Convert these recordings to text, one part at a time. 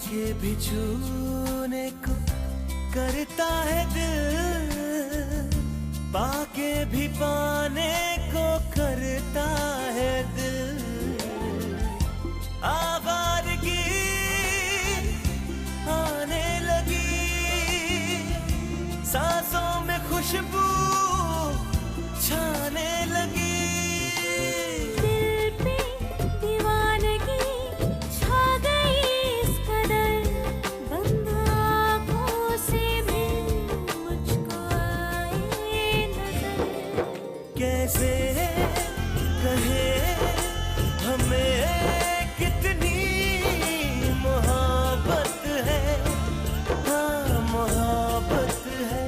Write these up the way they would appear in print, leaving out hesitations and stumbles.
के भी छूने को करता है दिल, पाके भी पाने को करता है दिल। आवारगी आने लगी, सांसों में खुशबू छाने लगी। दिल पे दीवानगी छा गई इस कदर, बंद आँखों से भी मुझको आए नजर। कैसे कहे हमें कितनी मोहब्बत है, हाँ मोहब्बत है।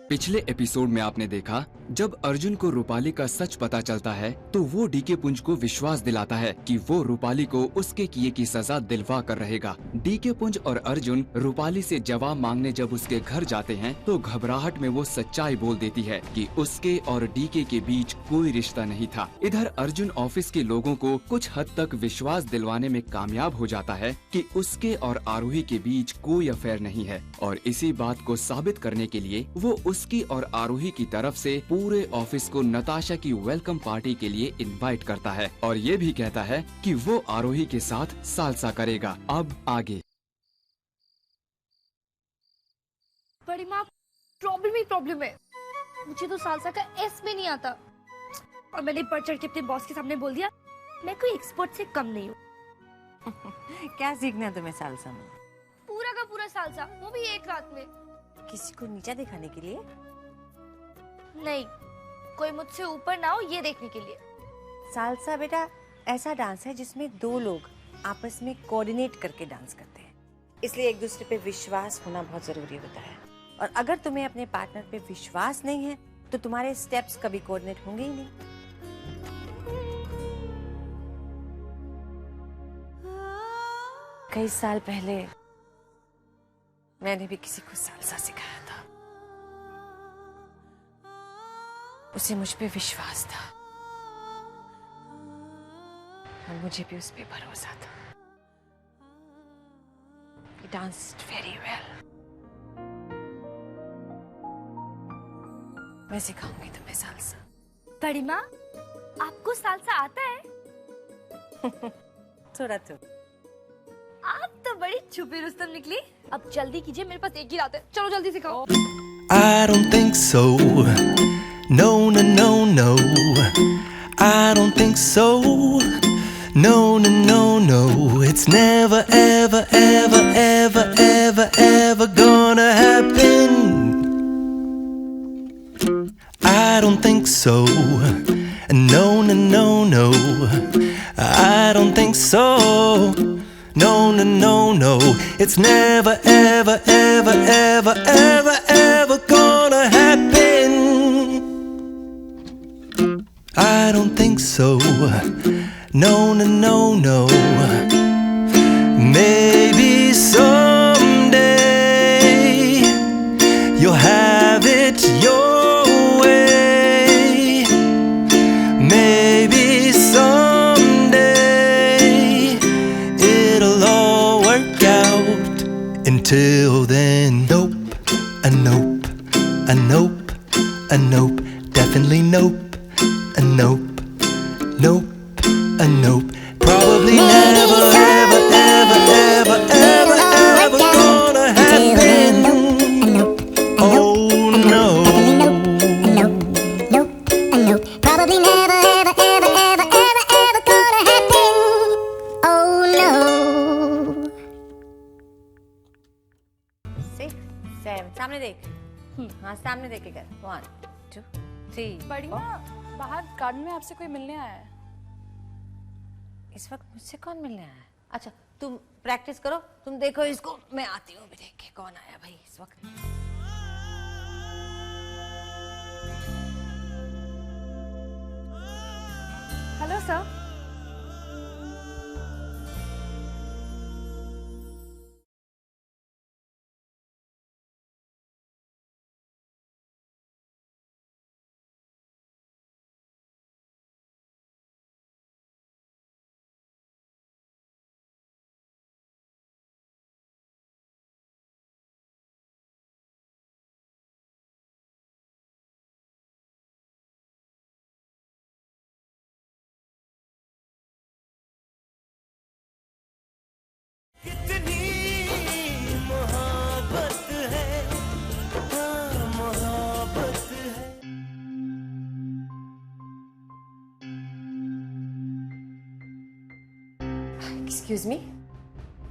पिछले एपिसोड में आपने देखा जब अर्जुन को रूपाली का सच पता चलता है तो वो डीके पुंज को विश्वास दिलाता है कि वो रूपाली को उसके किए की सजा दिलवा कर रहेगा। डीके पुंज और अर्जुन रूपाली से जवाब मांगने जब उसके घर जाते हैं तो घबराहट में वो सच्चाई बोल देती है कि उसके और डीके के बीच कोई रिश्ता नहीं था। इधर अर्जुन ऑफिस के लोगों को कुछ हद तक विश्वास दिलवाने में कामयाब हो जाता है कि उसके और आरोही के बीच कोई अफेयर नहीं है, और इसी बात को साबित करने के लिए वो उसकी और आरोही की तरफ से पूरे ऑफिस को नताशा की वेलकम पार्टी के लिए इनवाइट करता है और ये भी कहता है कि वो आरोही के साथ सालसा करेगा। अब आगे। बड़ी माँ, प्रॉब्लम ही प्रॉब्लम है। मुझे तो सालसा का एस में नहीं आता, और मैंने बढ़ चढ़ के अपने बॉस के सामने बोल दिया मैं कोई एक्सपर्ट से कम नहीं हूँ। क्या सीखना है तुम्हें सालसा में? पूरा का पूरा सालसा, वो भी एक रात में। किसी को नीचा दिखाने के लिए? नहीं, कोई मुझसे ऊपर ना हो ये देखने के लिए। सालसा बेटा ऐसा डांस है जिसमें दो लोग आपस में कोऑर्डिनेट करके डांस करते हैं, इसलिए एक दूसरे पे विश्वास होना बहुत जरूरी होता है। और अगर तुम्हें अपने पार्टनर पे विश्वास नहीं है तो तुम्हारे स्टेप्स कभी कोऑर्डिनेट होंगे ही नहीं। कई साल पहले मैंने भी किसी को सालसा सिखाया था, उसे मुझ पे विश्वास था और मुझे भी उस पे भरोसा था। He danced very well. मैं सिखाऊंगी तुम्हें सालसा। बड़ी माँ, आपको सालसा आता है? थोड़ा थोड़ा। आप तो बड़ी छुपी रुस्तम निकली। अब जल्दी कीजिए, मेरे पास एक ही रात है, चलो जल्दी सिखाओ। I don't think so. No, no, no, no. I don't think so. No, no, no, no. It's never, ever, ever, ever, ever, ever gonna happen. I don't think so. No, no, no, no. I don't think so. No, no, no, no. It's never, ever, ever, ever, ever, ever gonna happen. I don't think so. No, no, no, no. Maybe someday you'll have it your way. Maybe someday it'll all work out. Until then, nope, a nope, a nope, a nope, definitely nope, a nope, nope, a nope. Probably never, ever, ever, ever, ever, ever gonna happen. Oh no. Probably never, ever, ever, ever, ever, ever gonna happen. Oh no. 6, 7, सामने देख। हाँ सामने देख के कर। 1, 2, 3। बड़ी माँ, बाहर गार्डन में आपसे कोई मिलने आया है। इस वक्त मुझसे कौन मिलने आया है? अच्छा तुम प्रैक्टिस करो, तुम देखो इसको, मैं आती हूँ अभी देख के कौन आया भाई इस वक्त। Hello sir. एक्सक्यूज मी,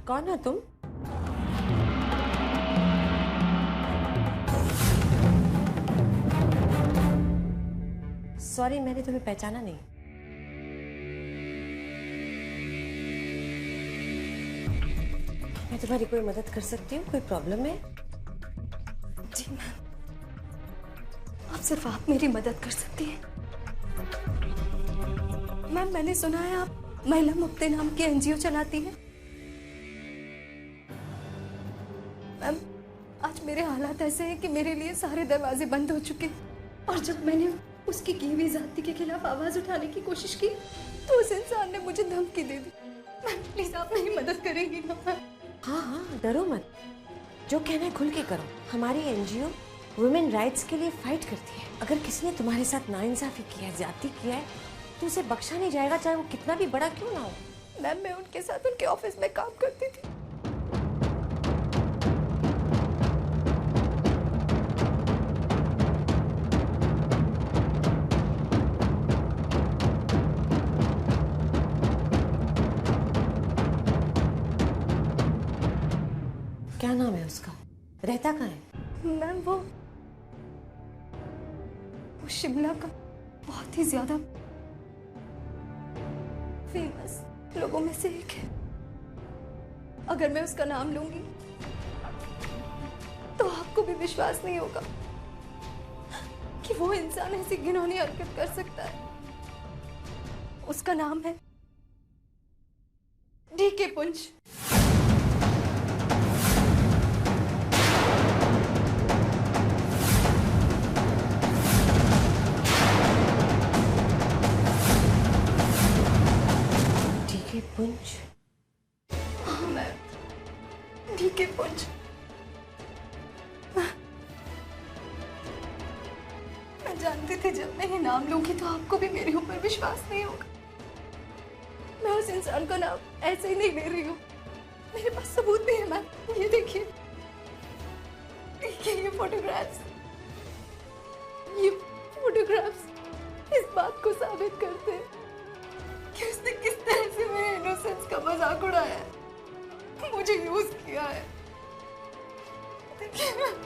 कौन हो तुम? सॉरी, मैंने तुम्हें पहचाना नहीं। मैं तुम्हारी कोई मदद कर सकती हूँ? कोई प्रॉब्लम है? जी मैम, अब सिर्फ आप मेरी मदद कर सकती हैं। मैम, मैंने सुना है आप महिला मुक्ति नाम की एनजीओ चलाती हैं। मैम, आज मेरे हालात ऐसे हैं कि मेरे लिए सारे दरवाजे बंद हो चुके हैं और जब मैंने उसकी की हुई जाति के खिलाफ आवाज उठाने की कोशिश की तो उस इंसान ने मुझे धमकी दे दी। मैम, प्लीज आप मेरी मदद करेंगी ना मैम? हाँ हाँ, डरो मत, जो कहना है खुल के करो। हमारी एनजीओ वुमेन राइट्स के लिए फाइट करती है। अगर किसी ने तुम्हारे साथ नाइंसाफी किया है, ज्यादती किया है, तो उसे बख्शा नहीं जाएगा, चाहे वो कितना भी बड़ा क्यों ना हो। मैम, मैं उनके साथ उनके ऑफिस में काम करती थी। क्या नाम है उसका? रहता कहाँ है? मैम, वो शिमला का बहुत ही ज्यादा फेमस लोगों में से एक है। अगर मैं उसका नाम लूंगी तो आपको भी विश्वास नहीं होगा कि वो इंसान ऐसी घिनौनी हरकत कर सकता है। उसका नाम है डीके पुंज। डीके पुंज? हाँ मैम, डीके पुंज। मैं जानती थी जब मैं ये नाम लूंगी तो आपको भी मेरे ऊपर विश्वास नहीं होगा। मैं उस इंसान का नाम ऐसे ही नहीं ले रही हूँ, मेरे पास सबूत भी है मैम। ये देखिए, देखिए ये फोटोग्राफ्स इस बात को साबित करते हैं कि उसने किस तरह से मेरे इनोसेंस का मजाक उड़ाया है, मुझे यूज किया है। देखिए मैम,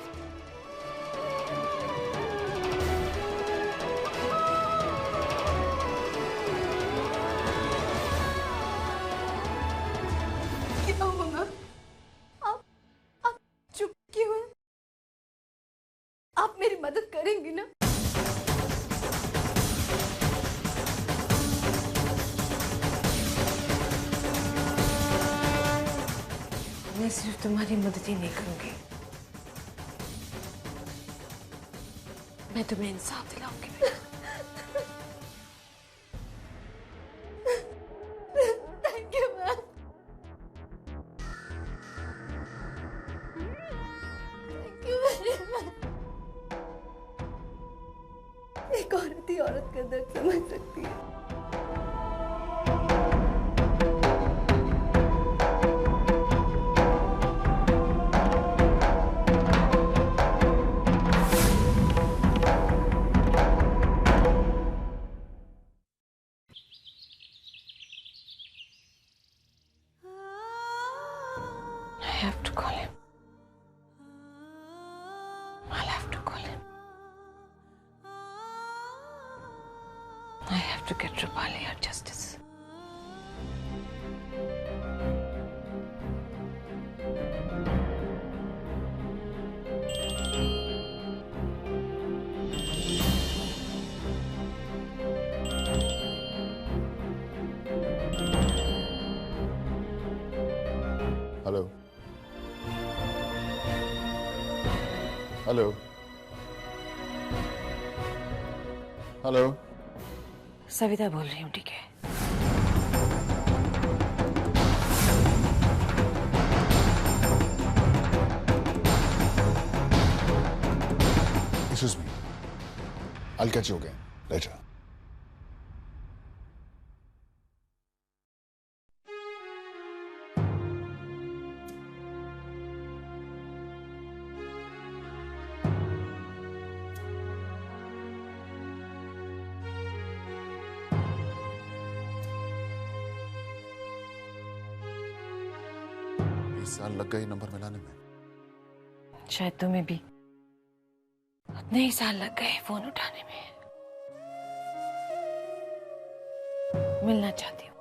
क्या हुआ मैम? आप चुप क्यों हैं? आप मेरी मदद करेंगी ना? मैं सिर्फ तुम्हारी मदद ही नहीं करूंगी, मैं तुम्हें इंसाफ दिलाऊंगी। Thank you ma'am. Thank you very much. एक औरत ही औरत का दर्द समझ सकती है। I have to call him. I'll have to call him. I have to get Rupali her justice. Hello hello hello. Savita बोल रही हूँ, ठीक है? Excuse me. I'll catch you again later. साल लग गए नंबर मिलाने में। शायद तुम्हें भी उतने ही साल लग गए फोन उठाने में। मिलना चाहती हूँ।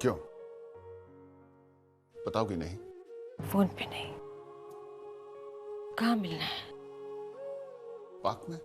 क्यों? बताओगी नहीं? फोन पे नहीं। कहाँ मिलना है? पार्क में।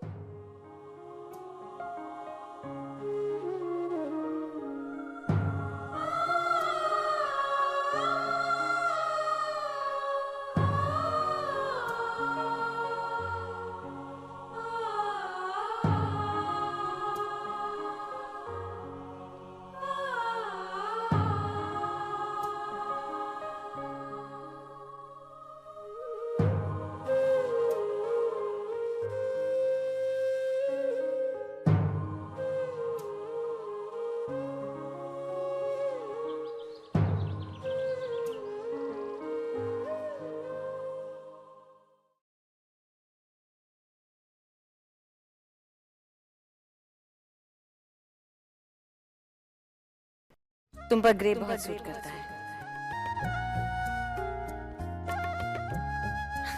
तुम पर ग्रे बहुत सूट करता है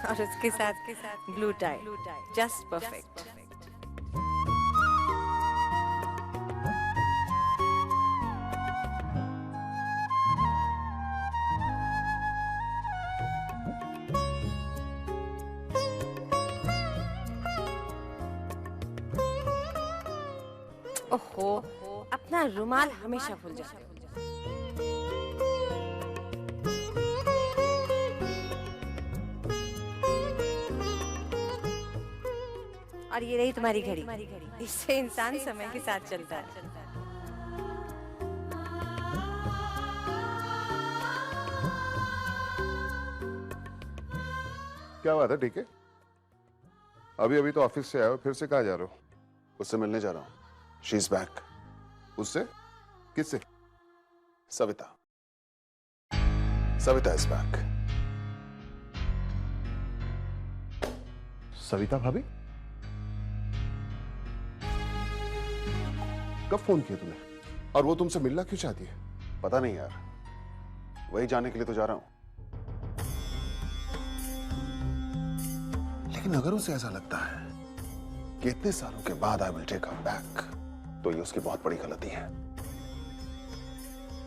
और उसके साथ ब्लू टाई जस्ट परफेक्ट। ओहो, अपना रुमाल हमेशा भूल जाते हो। और ये रही तुम्हारी घड़ी। इससे इंसान समय के साथ चलता है। क्या बात है? ठीक है। अभी अभी तो ऑफिस से आए हो, फिर से कहाँ जा रहे हो? उससे मिलने जा रहा हूँ। She is back. उससे? किससे? सविता। Savita is back. सविता भाभी? कब फोन किया तुम्हें? और वो तुमसे मिलना क्यों चाहती है? पता नहीं यार, वही जाने के लिए तो जा रहा हूं। लेकिन अगर उसे ऐसा लगता है कि इतने सालों के बाद I will take her back, तो ये उसकी बहुत बड़ी गलती है।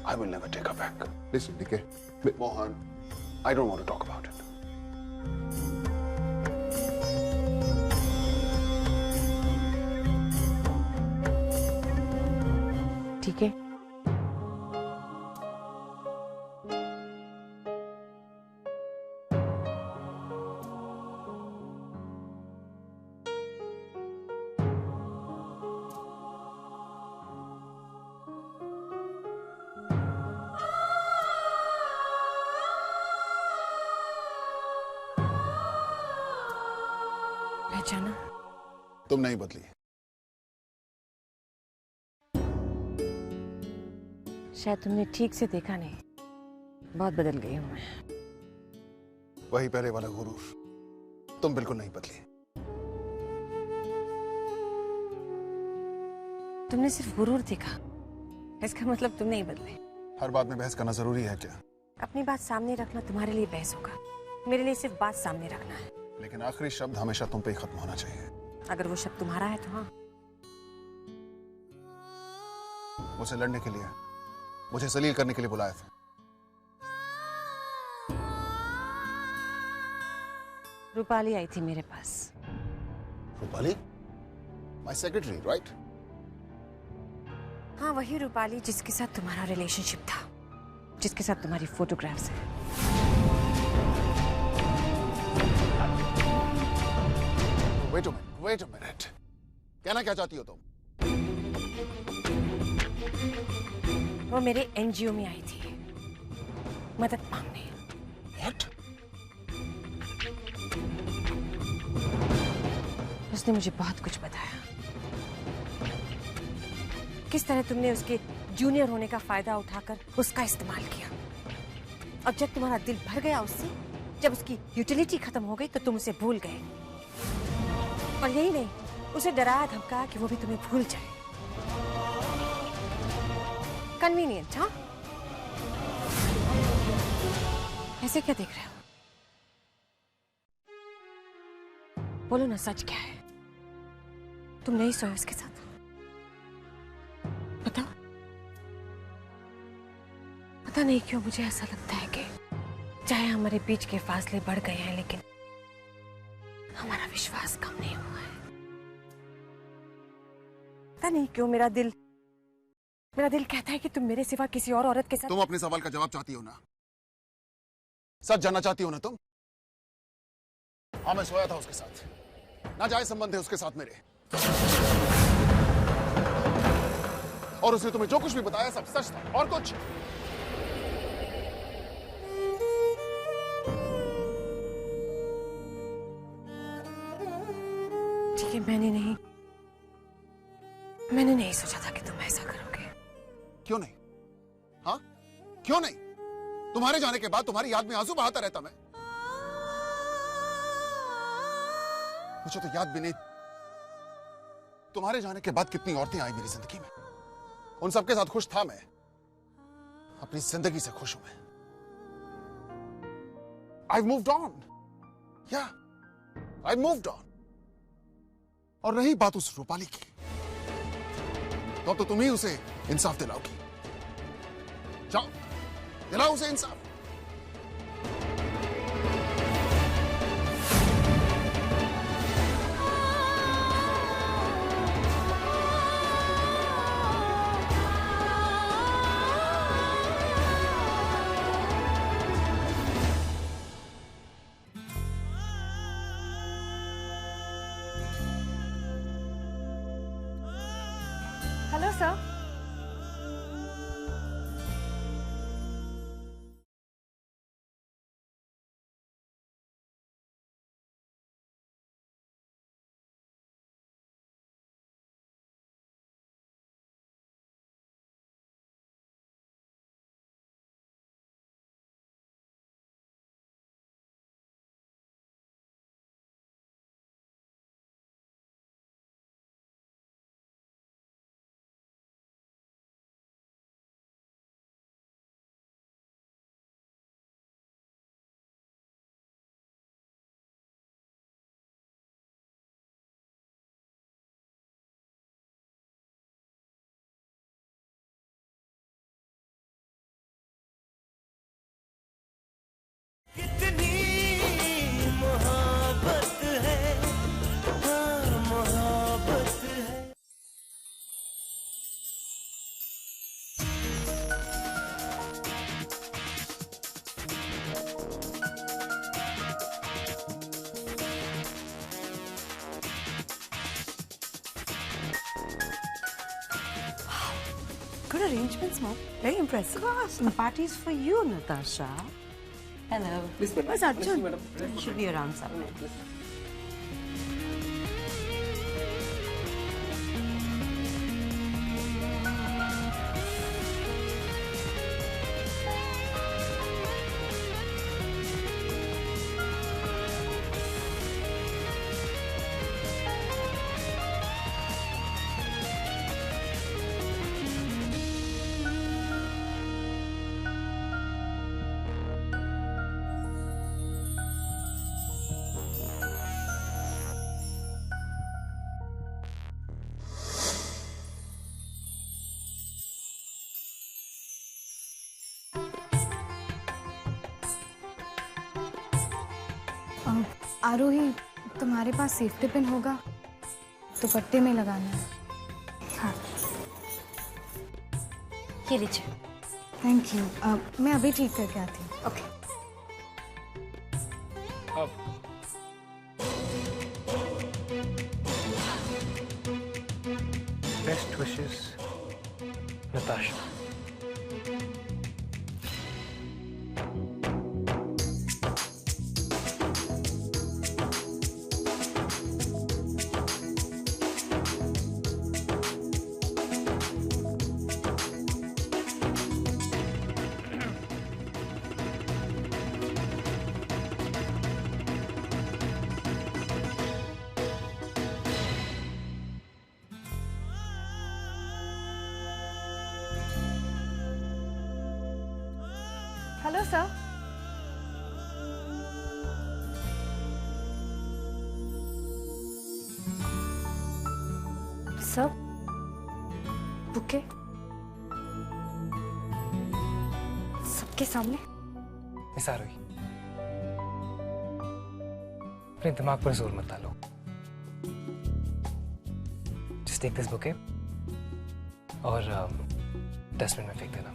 I will never take her back. Listen, ठीक है? Mohan, I don't want to talk about it. ठीक है। पहचाना? तुम नहीं बदली। शायद तुमने ठीक से देखा नहीं, बहुत बदल गई हूं मैं। वही पहले वाला गुरूर। तुम बिल्कुल नहीं बदली। तुमने सिर्फ गुरूर देखा, इसका मतलब तुम नहीं बदले। हर बात में बहस करना जरूरी है क्या? अपनी बात सामने रखना तुम्हारे लिए बहस होगा, मेरे लिए सिर्फ बात सामने रखना है। लेकिन आखिरी शब्द हमेशा तुम पे ही खत्म होना चाहिए। अगर वो शब्द तुम्हारा है तो हाँ। मुझसे लड़ने के लिए, मुझे जलील करने के लिए बुलाया था। रूपाली आई थी मेरे पास। रूपाली? My secretary, right? हाँ, वही रूपाली जिसके साथ तुम्हारा रिलेशनशिप था, जिसके साथ तुम्हारी फोटोग्राफ्स है। Wait a minute. कहना क्या चाहती हो तुम? वो मेरे एनजीओ में आई थी मदद मांगने। What? उसने मुझे बहुत कुछ बताया, किस तरह तुमने उसके जूनियर होने का फायदा उठाकर उसका इस्तेमाल किया। अब जब तुम्हारा दिल भर गया उससे, जब उसकी यूटिलिटी खत्म हो गई, तो तुम उसे भूल गए। और यही नहीं, उसे डराया धमकाया कि वो भी तुम्हें भूल जाए। कन्वीनियंट, हाँ? ऐसे क्या देख रहे हो? बोलो ना, सच क्या है? तुम नहीं सोए उसके साथ? बताओ। पता नहीं क्यों मुझे ऐसा लगता है कि चाहे हमारे बीच के फासले बढ़ गए हैं, लेकिन हमारा विश्वास कम नहीं हुआ है। पता नहीं क्यों मेरा दिल कहता है कि तुम मेरे सिवा किसी और औरत के साथ। तुम अपने सवाल का जवाब चाहती हो ना? सच जानना चाहती हो ना तुम? हाँ, मैं सोया था उसके साथ। नाजायज संबंध है उसके साथ मेरे, और उसने तुम्हें जो कुछ भी बताया सब सच था और कुछ। ठीक है, मैंने नहीं सोचा था कि तुम ऐसा करोगे। क्यों नहीं? हाँ, क्यों नहीं? तुम्हारे जाने के बाद तुम्हारी याद में आंसू बहाता रहता मैं। मुझे तो याद भी नहीं तुम्हारे जाने के बाद कितनी औरतें आई मेरी जिंदगी में। उन सबके साथ खुश था मैं, अपनी जिंदगी से खुश हूं मैं। I've moved on. Yeah, I've moved on. और रही बात उस रूपाली की, तो तुम ही उसे इंसाफ दिलाओगी। जाओ, दिलाओ उसे इंसाफ। Hello sir. कितनी मोहब्बत है, हाँ मोहब्बत है। Good arrangements, Mom. Very impressive. Of course, the party's for you, Natasha. Hello. Where's Arjun? He should be around somewhere. आरोही, तुम्हारे पास सेफ्टी पिन होगा? दुपट्टे में लगाना है। हाँ, ये लीजिए। Thank you. मैं अभी ठीक करके आती हूँ। Okay. Best wishes, Natasha. Hello sir. Sir bouquet सबके सामने। मिस आरोही, अपने दिमाग पर जोर मत डालो। जस्ट टेक दिस बुके और डस्टबिन में फेंक देना।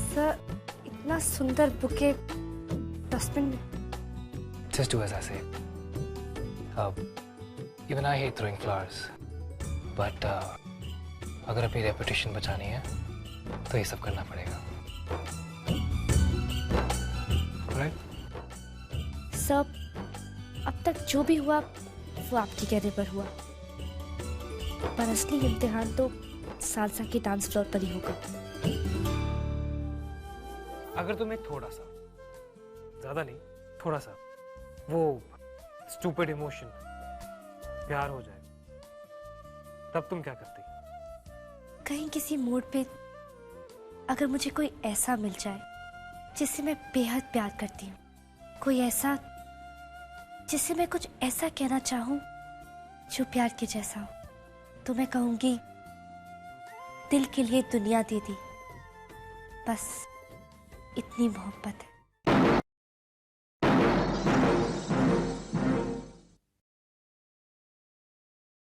सर इतना सुंदर बुके डस्टबिन में। Just do as I say. Even I hate throwing flowers, but अगर अपनी रेपुटेशन बचानी है तो ये सब करना पड़ेगा। Right? सब अब तक जो भी हुआ वो आपके कहने पर हुआ, पर असली इम्तिहान तो सालसा के डांस फ्लोर पर ही होगा। अगर तुम्हें थोड़ा सा, ज्यादा नहीं, थोड़ा सा वो स्टूपिड इमोशन प्यार हो जाए, तब तुम क्या करती? कहीं किसी मोड़ पे अगर मुझे कोई ऐसा मिल जाए जिससे मैं बेहद प्यार करती हूँ, कोई ऐसा जिससे मैं कुछ ऐसा कहना चाहूँ जो प्यार के जैसा हो, तो मैं कहूँगी दिल के लिए दुनिया दे दी, बस इतनी मोहब्बत है।